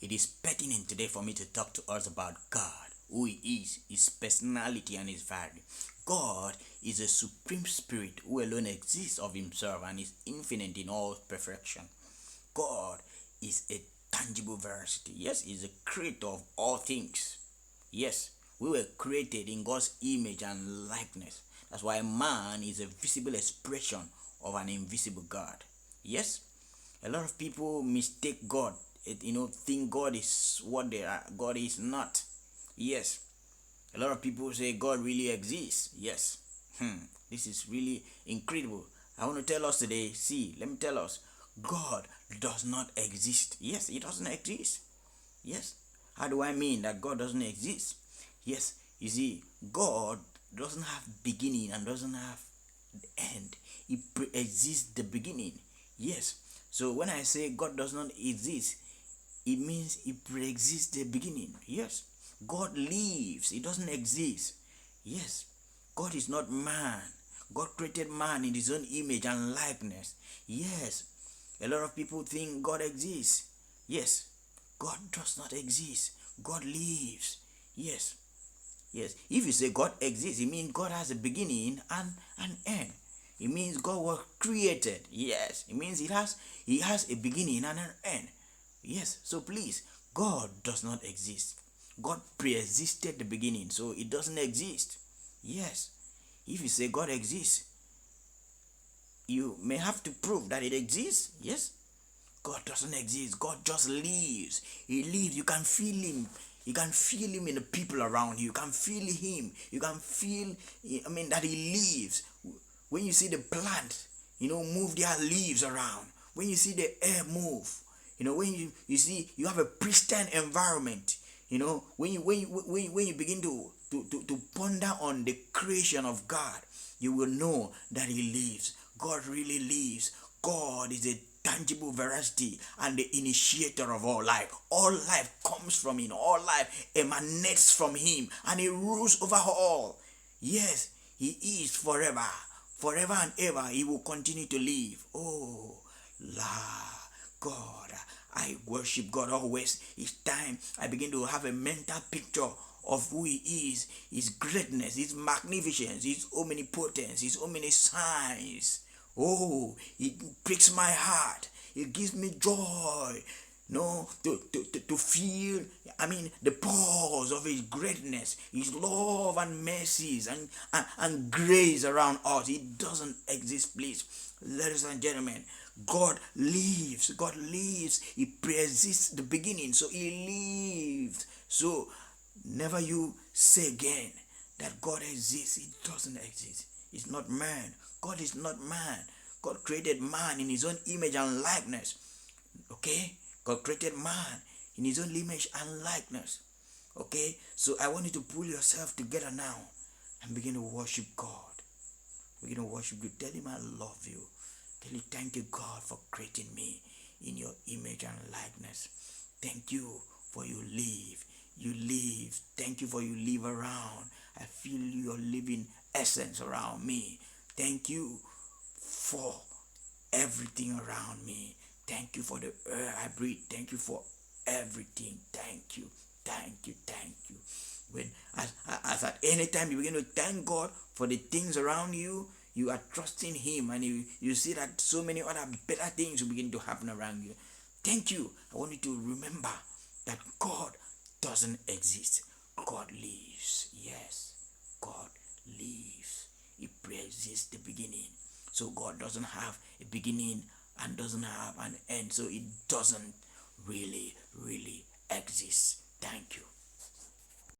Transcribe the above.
It is pertinent today for me to talk to us about God, who He is, His personality, and His value. God is a supreme spirit who alone exists of Himself and is infinite in all perfection. God is a tangible veracity. Yes, He is a creator of all things. Yes, we were created in God's image and likeness. That's why man is a visible expression of an invisible God. Yes, a lot of people mistake God, think God is what they are. God is not. Yes, a lot of people say God really exists. Yes, this is really incredible. I want to tell us today, let me tell us, God does not exist. Yes, He doesn't exist. Yes, how do I mean that God doesn't exist? Yes, you see, God doesn't have beginning and doesn't have end. He pre-exists the beginning. Yes, so when I say God does not exist, it means He pre-exists the beginning. Yes, God lives. He doesn't exist. Yes, God is not man. God created man in His own image and likeness. Yes, a lot of people think God exists. Yes, God does not exist. God lives. Yes, yes. If you say God exists, it means God has a beginning and an end. It means God was created. Yes, it means He has a beginning and an end. Yes, so please, God does not exist. God pre-existed the beginning, so it doesn't exist. Yes, if you say God exists, you may have to prove that it exists. Yes, God doesn't exist. God just lives. He lives. You can feel Him. You can feel Him in the people around you. You can feel Him. You can feel, that He lives. When you see the plant, move their leaves around. When you see the air move, when you see you have a pristine environment. When you begin to ponder on the creation of God, you will know that He lives. God really lives. God is a tangible veracity and the initiator of all life. All life comes from Him. All life emanates from Him, and He rules over all. Yes, He is forever. Forever and ever He will continue to live. Oh, God, I worship God always. Each time I begin to have a mental picture of who He is, His greatness, His magnificence, His omnipotence, His omniscience. Oh, it breaks my heart. It gives me joy. To feel, the pause of His greatness, His love and mercies and grace around us. It doesn't exist, please. Ladies and gentlemen, God lives. God lives. He pre-exists the beginning, so He lives. So never you say again that God exists. It doesn't exist. It's not man. God is not man. God created man in His own image and likeness. Okay? God created man in His own image and likeness. Okay? So I want you to pull yourself together now and begin to worship God. Begin to worship you. Tell Him I love you. Tell Him thank you, God, for creating me in your image and likeness. Thank you for you live. You live. Thank you for you live around. I feel your living essence around me. Thank you for everything around me. Thank you for the air I breathe. Thank you for everything. Thank you. Thank you. Thank you. When as at any time you begin to thank God for the things around you, you are trusting Him, and you see that so many other better things will begin to happen around you. Thank you. I want you to remember that God doesn't exist. God lives. Yes, God lives. He pre-exists the beginning. So God doesn't have a beginning and doesn't have an end. So it doesn't really exist. Thank you.